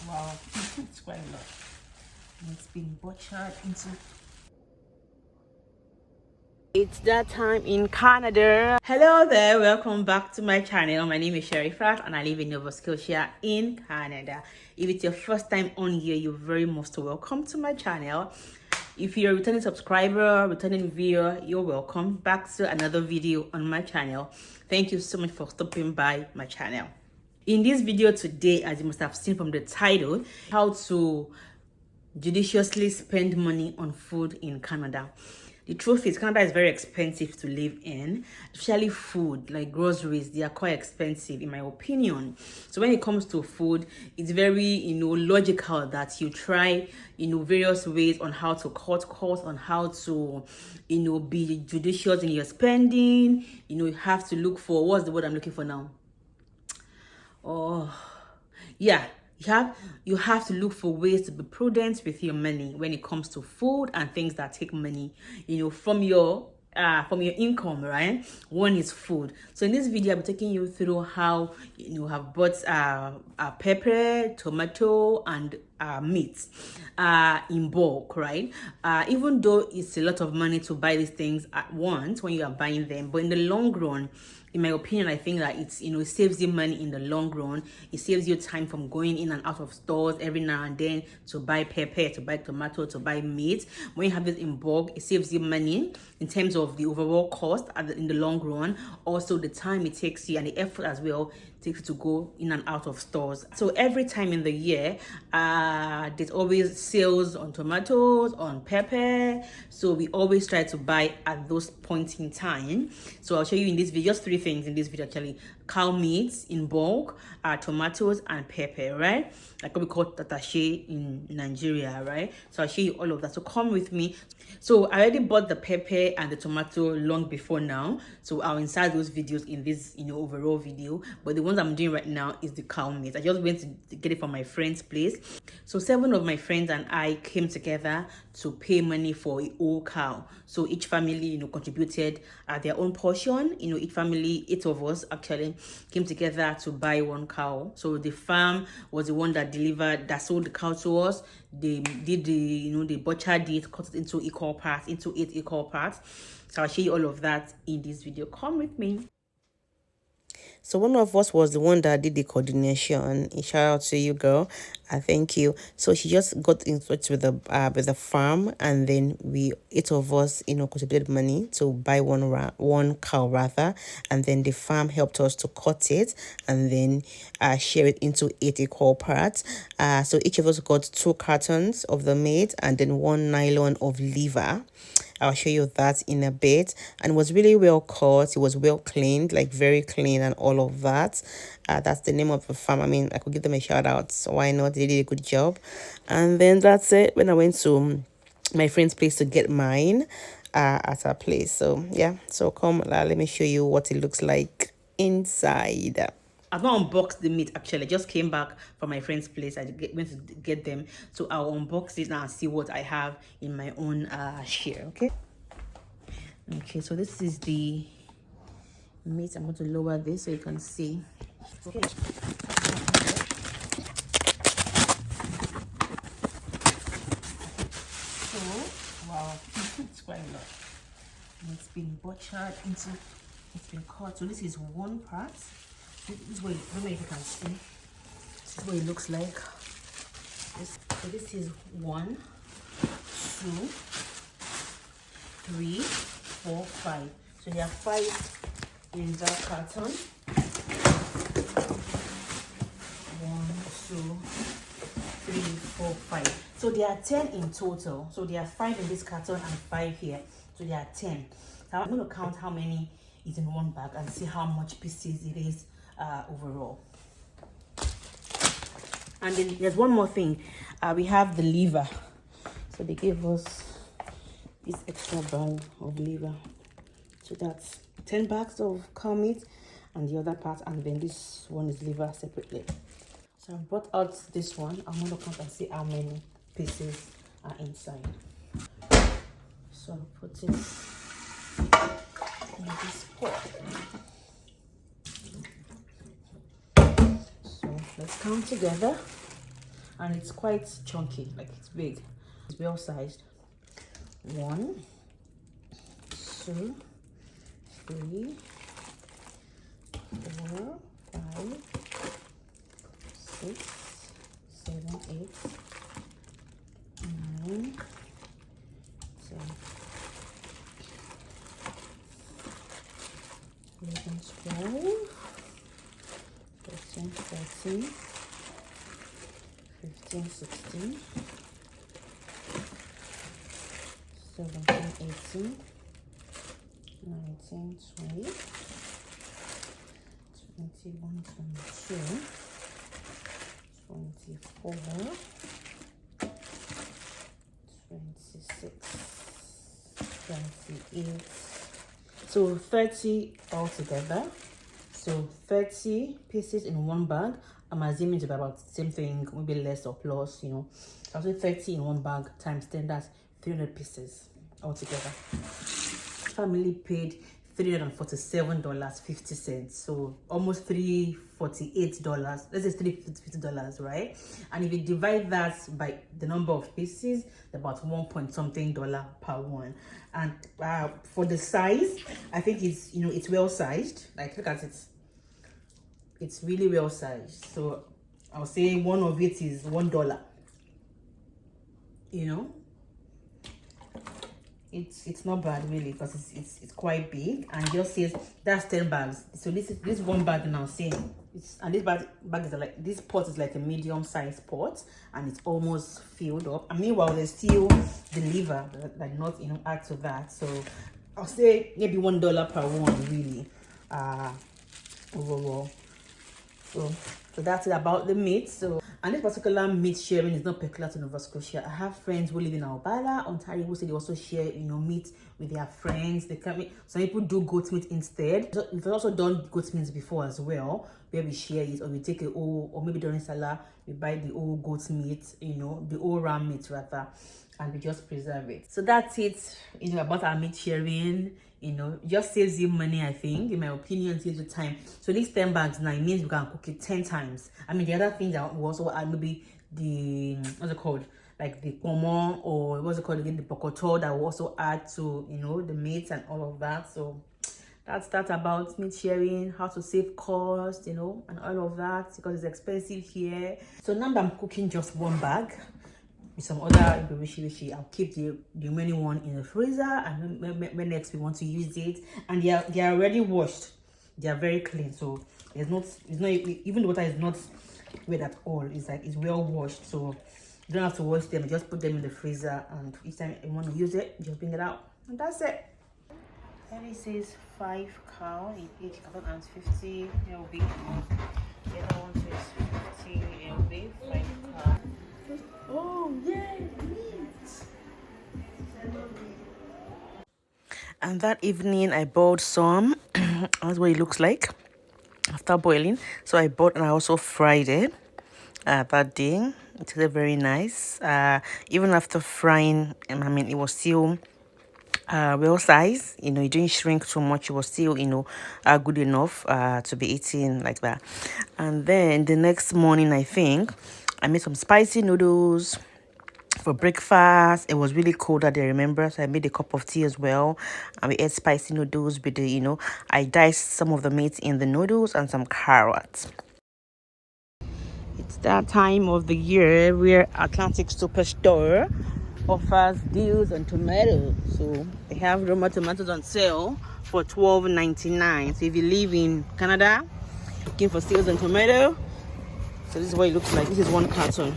Wow, it's quite a lot. And it's been butchered into. It's that time in Canada. Hello there, welcome back to my channel. My name is Sherifat and I live in Nova Scotia in Canada. If it's your first time on here, you're very most welcome to my channel. If you're a returning subscriber, returning viewer, you're welcome back to another video on my channel. Thank you so much for stopping by my channel. In this video today, as you must have seen from the title, how to judiciously spend money on food in Canada. The truth is, Canada is very expensive to live in, especially food, like groceries. They are quite expensive, in my opinion. So when it comes to food, it's very, logical that you try, various ways on how to cut costs, on how to, be judicious in your spending. You have to look for, what's the word I'm looking for now? Oh, yeah. You have to look for ways to be prudent with your money when it comes to food and things that take money, from your income, right? One is food. So in this video, I'll be taking you through how have bought pepper, tomato, and meat in bulk, right? Even though it's a lot of money to buy these things at once when you are buying them, but in the long run, in my opinion, I think that it's it saves you money in the long run. It saves you time from going in and out of stores every now and then to buy pepper, to buy tomato, to buy meat. When you have this in bulk, it saves you money in terms of the overall cost in the long run. Also, the time it takes you and the effort as well takes you to go in and out of stores. So every time in the year, there's always sales on tomatoes, on pepper. So we always try to buy at those points in time. So I'll show you in this video just 3 things in this video actually: cow meat in bulk, tomatoes, and pepper, right? Like what we call tatashe in Nigeria, right? So I'll show you all of that. So come with me. So I already bought the pepper and the tomato long before now. So I'll insert those videos in this overall video. But the ones I'm doing right now is the cow meat. I just went to get it from my friend's place. So 7 of my friends and I came together to pay money for a whole cow. So each family, contributed their own portion. Each family, 8 of us actually came together to buy 1 cow. So the farm was the one that sold the cow to us. They did they butchered it, cut it into 8 equal parts. So I'll show you all of that in this video. Come with me. So one of us was the one that did the coordination. Shout out to you, girl. Thank you. So she just got in touch with the farm, and then we 8 of us contributed money to buy one cow rather, and then the farm helped us to cut it and then share it into 8 equal parts. So each of us got 2 cartons of the meat and then 1 nylon of liver. I'll show you that in a bit. And it was really well cut. It was well cleaned, like very clean and all of that. That's the name of the farm. I mean, I could give them a shout out. So why not? They did a good job. And then that's it. When I went to my friend's place to get mine at her place. So yeah, so come, let me show you what it looks like inside. I've not unboxed the meat actually. I just came back from my friend's place. I went to get them. So I'll unbox it now and see what I have in my own share, okay? Okay, so this is the meat. I'm going to lower this so you can see. Okay. So, wow, it's quite a lot. And it's been butchered into, it's been cut. So this is 1 part. This is what, I don't know if you can see. This is what it looks like. So this is 1, 2, 3, 4, 5. So there are 5 in that carton. 1, 2, 3, 4, 5. So there are 10 in total. So there are 5 in this carton and 5 here. So there are 10. So I'm going to count how many is in 1 bag and see how much pieces it is overall. And then there's one more thing. We have the liver. So they gave us this extra bag of liver. So that's 10 bags of cow meat and the other part, and then this one is liver separately. So I brought out this one. I'm going to count and see how many pieces are inside. So I'll put it in this pot. So let's count together and it's quite chunky, like it's big. It's well sized. 1, 2, 3, 4, 5, 6, 7, 8, 9, 10, 11, 12, 13, 14, 15, 16, 17, 18, 19, 20, 21, 22, 24, 26, 28. So 30 altogether. So 30 pieces in one bag. I'm assuming it's about the same thing, maybe less or plus, you know. I'll say 30 in one bag times 10, that's 300 pieces altogether. Family paid $347.50, so almost $348. Let's say $350, right? And if you divide that by the number of pieces, about $1 something per one. And for the size, I think it's, you know, it's well sized. Like, look at it, it's really well sized. So I'll say one of it is $1, you know. It's not bad really, because it's quite big, and it just says that's 10 bags. So this one bag now saying and this bag is like, this pot is like a medium sized pot, and it's almost filled up. And meanwhile they still deliver, like, not, you know, add to that. So I'll say maybe $1 per one really, overall. So that's it about the meat. So, and this particular meat sharing is not peculiar to Nova Scotia. I have friends who live in Alberta, Ontario, who say they also share, you know, meat with their friends. They come. Some people do goat meat instead. So we've also done goat meat before as well, where we share it, or we take a whole, or maybe during Salah we buy the whole goat meat, you know, the whole ram meat rather, and we just preserve it. So that's it, you know, about our meat sharing. You know, just saves you money, I think, in my opinion, saves you time. So these 10 bags now, it means we can cook it 10 times. I mean, the other things that we also add, maybe the, what's it called, like the pomo, or what's it called again, the pokoto, that we also add to, you know, the meat and all of that. So that's that about meat sharing, how to save cost, you know, and all of that, because it's expensive here. So now that I'm cooking just one bag with some other wishi, I'll keep the remaining one in the freezer, and when next we want to use it, and they are already washed, they are very clean. So it's not even the water is not wet at all. It's like, it's well washed, so you don't have to wash them. You just put them in the freezer, and each time you want to use it, you just bring it out, and that's it. And it says 5 cow in each carton and 50 lb. The other one says 50 lb, 5 cow. Oh, yay, meat! And that evening I bought some. That's what it looks like after boiling. So I bought, and I also fried it that day. It tasted very nice. Even after frying, I mean, it was still well sized, you know. It didn't shrink too much. It was still, you know, good enough to be eaten like that. And then the next morning, I think I made some spicy noodles for breakfast. It was really cold that I remember, so I made a cup of tea as well, and we ate spicy noodles with the, you know, I diced some of the meat in the noodles and some carrots. It's that time of the year where Atlantic Superstore offers deals on tomatoes. So they have Roma tomatoes on sale for $12.99. So if you live in Canada looking for sales on tomato, so this is what it looks like. This is one carton,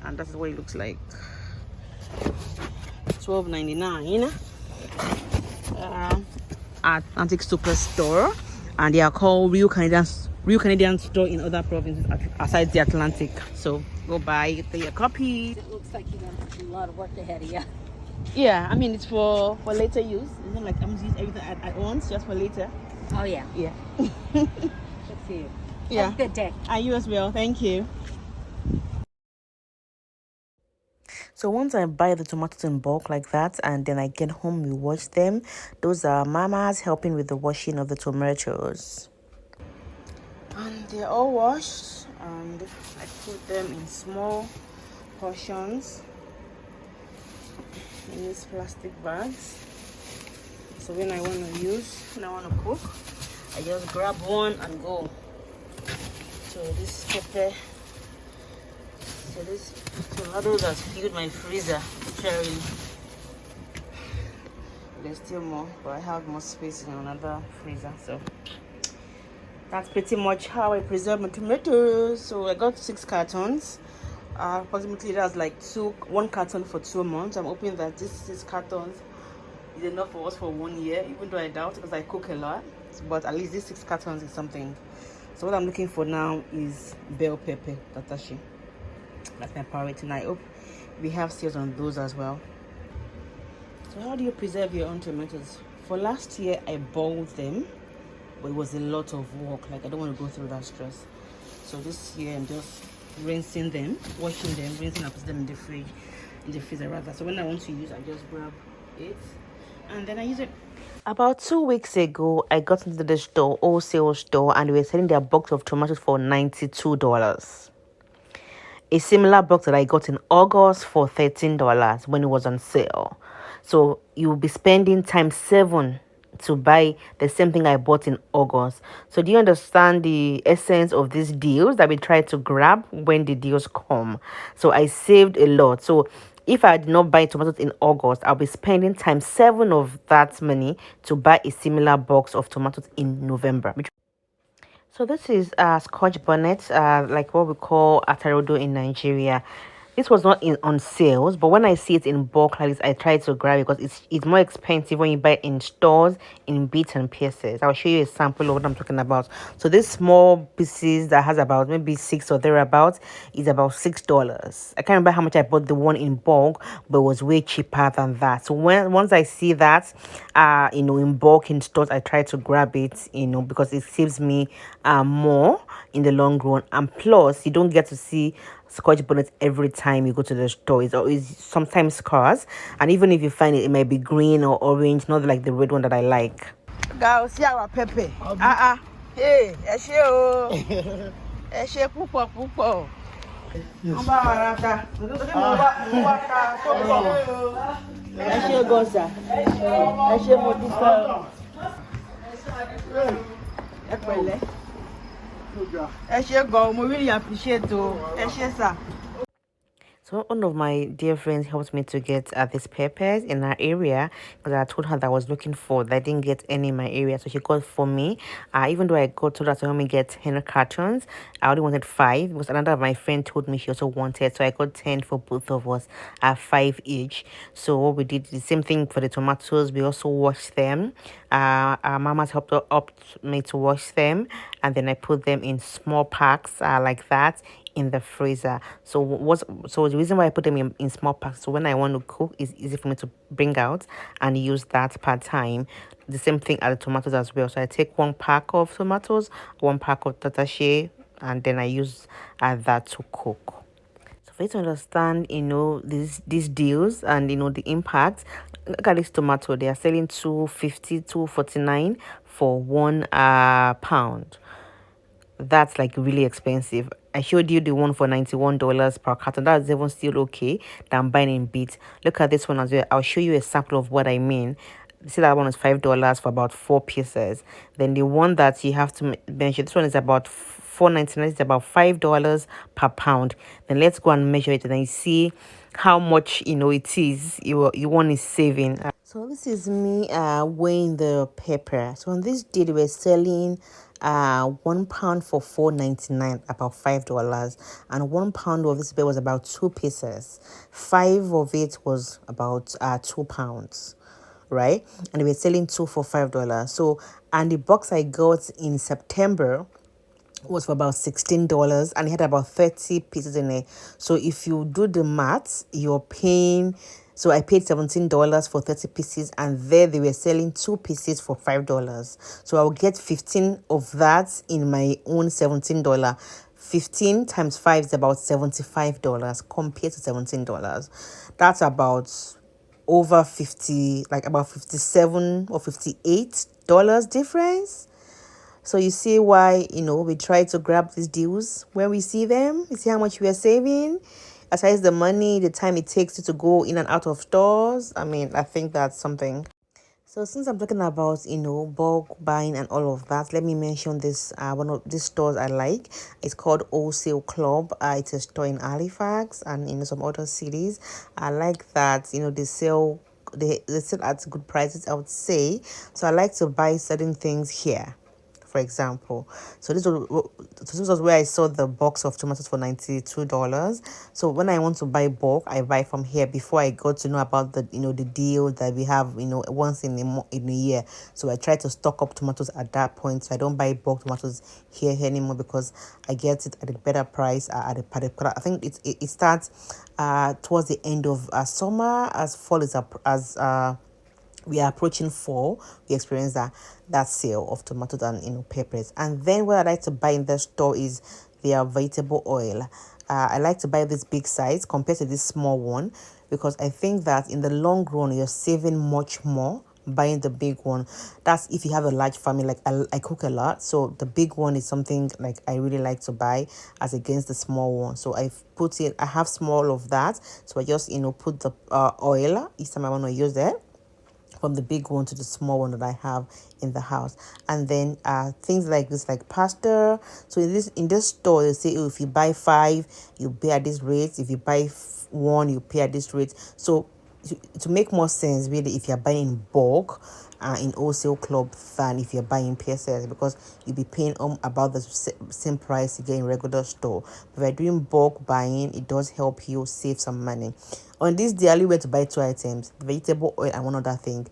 and that's what it looks like. $12.99 at Atlantic Superstore, and they are called Real Canadian Store in other provinces aside the Atlantic. So go buy, get your copy. It looks like you have a lot of work ahead of you. Yeah, I mean, it's for later use. It's not like I'm going to use everything at once, just for later. Oh yeah. Yeah. Good for you. Yeah. Have a good day. And you as well. Thank you. So once I buy the tomatoes in bulk like that, and then I get home, we wash them. Those are mamas helping with the washing of the tomatoes. And they're all washed, and I put them in small portions in these plastic bags. So when I want to cook, I just grab one and go. So this pepper, so this tomatoes has filled my freezer literally. There's still more, but I have more space in another freezer. So that's pretty much how I preserve my tomatoes. So I got 6 cartons. Approximately that's like 1 carton for 2 months. I'm hoping that this 6 cartons is enough for us for 1 year, even though I doubt it because I cook a lot. But at least these 6 cartons is something. So what I'm looking for now is bell pepper, tatashi. That's my priority, and I hope we have sales on those as well. So how do you preserve your own tomatoes? For last year, I boiled them, but it was a lot of work. Like, I don't want to go through that stress. So this year, I'm just rinsing them, washing them, rinsing and put them in the freezer rather. So when I want to use, I just grab it, and then I use it. About 2 weeks ago, I got into the store, wholesale store, and they were selling their box of tomatoes for $92. A similar box that I got in August for $13 when it was on sale. So you'll be spending times 7 to buy the same thing I bought in August. So do you understand the essence of these deals that we try to grab when the deals come? So I saved a lot. So if I did not buy tomatoes in August, I'll be spending times 7 of that money to buy a similar box of tomatoes in November. So this is Scotch bonnet, like what we call atarodo in Nigeria. This was not on sales, but when I see it in bulk like this, I try to grab it because it's more expensive when you buy it in stores in bits and pieces. I'll show you a sample of what I'm talking about. So this small pieces that has about maybe 6 or thereabouts is about $6. I can't remember how much I bought the one in bulk, but it was way cheaper than that. So once I see that, in bulk in stores, I try to grab it, because it saves me more in the long run, and plus you don't get to see Scotch bonnet every time you go to the store. It's always sometimes scarce, and even if you find it, it might be green or orange, not like the red one that I like. Guys, see our pepper. Hey, pupo. Really appreciate it. So one of my dear friends helped me to get these peppers in our area because I told her that I was looking for that I didn't get any in my area. So she got for me. Even though I told her to help me get 10 cartons, I only wanted 5 because another of my friend told me she also wanted. So I got 10 for both of us, 5 each. So what we did the same thing for the tomatoes. We also washed them. Our mamas helped me to wash them, and then I put them in small packs like that in the freezer. So the reason why I put them in small packs, so when I want to cook, it's easy for me to bring out and use that part time. The same thing at the tomatoes as well. So I take 1 pack of tomatoes, 1 pack of tatashi, and then I use that to cook. So for you to understand, these deals and the impact, look at this tomato. They are selling $2.50, $2.49 for 1 pound. That's like really expensive. I showed you the one for $91 per carton. That's even still okay than buying in bits. Look at this one as well. I'll show you a sample of what I mean. See, that one is $5 for about 4 pieces. Then the one that you have to measure, this one is about $4.99. It's about $5 per pound. Then let's go and measure it, and then you see how much it is you want is saving. So this is me weighing the pepper. So on this day they were selling 1 pound for $4.99, about $5, and 1 pound of this pepper was about 2 pieces. 5 of it was about 2 pounds, right? And they were selling 2 for $5. So, and the box I got in September was for about $16, and it had about 30 pieces in it. So if you do the maths, you're paying. So I paid $17 for 30 pieces, and there they were selling 2 pieces for $5. So I'll get 15 of that in my own $17. 15 times 5 is about $75 compared to $17. That's about over 50, like about $57 or $58 difference. So you see why, we try to grab these deals when we see them. You see how much we are saving. aside the money, the time it takes you to go in and out of stores, I mean, I think that's something. So since I'm talking about, bulk buying and all of that, let me mention this one of these stores I like. It's called Wholesale Club. It's a store in Halifax and in some other cities. I like that, they sell at good prices, I would say. So I like to buy certain things here, for example. So this was where I saw the box of tomatoes for $92. So when I want to buy bulk, I buy from here before I got to know about the deal that we have, once in a year. So I try to stock up tomatoes at that point. So I don't buy bulk tomatoes here anymore because I get it at a better price at a particular. I think it starts towards the end of summer, as fall is up, as we are approaching fall. We experience that sale of tomatoes and peppers. And then what I like to buy in the store is their vegetable oil. I like to buy this big size compared to this small one because I think that in the long run you're saving much more buying the big one. That's if you have a large family. Like I cook a lot, so the big one is something like I really like to buy as against the small one. So I have small of that, so I just put the oil each time I want to use it, from the big one to the small one that I have in the house. And then things like this, like pasta. So in this store they say, oh, if you buy 5 you pay at this rate, if you buy 1 you pay at this rate. So to make more sense really, if you're buying in bulk in Wholesale Club than if you're buying pieces, because you'll be paying about the same price you get in regular store. But if you're doing bulk buying, it does help you save some money. On this day, I only went to buy 2 items, vegetable oil and one other thing.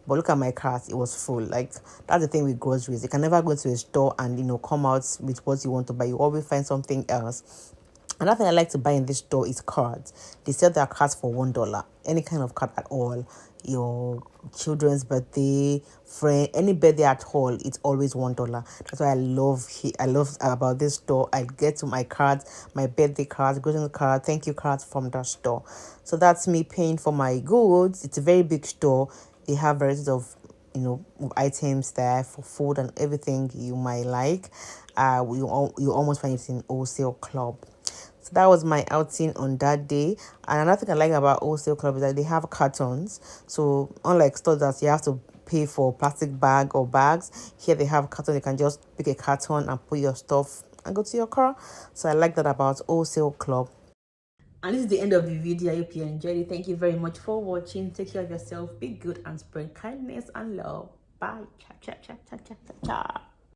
But look at my cart, it was full. Like, that's the thing with groceries. You can never go to a store and come out with what you want to buy. You always find something else. Another thing I like to buy in this store is cards. They sell their cards for $1. Any kind of card at all. Your children's birthday, friend, any birthday at all, it's always $1. That's why I love about this store. I get to my cards, my birthday cards, greeting card, thank you cards from the store. So that's me paying for my goods. It's a very big store. They have varieties of items there for food and everything you might like. You almost find it in Wholesale Club. So that was my outing on that day. And another thing I like about Wholesale Club is that they have cartons. So unlike stores that you have to pay for plastic bag or bags, here they have carton. You can just pick a carton and put your stuff and go to your car. So I like that about Wholesale Club. And this is the end of the video. I hope you enjoyed it. Thank you very much for watching. Take care of yourself. Be good and spread kindness and love. Bye. Cha cha cha cha cha cha cha.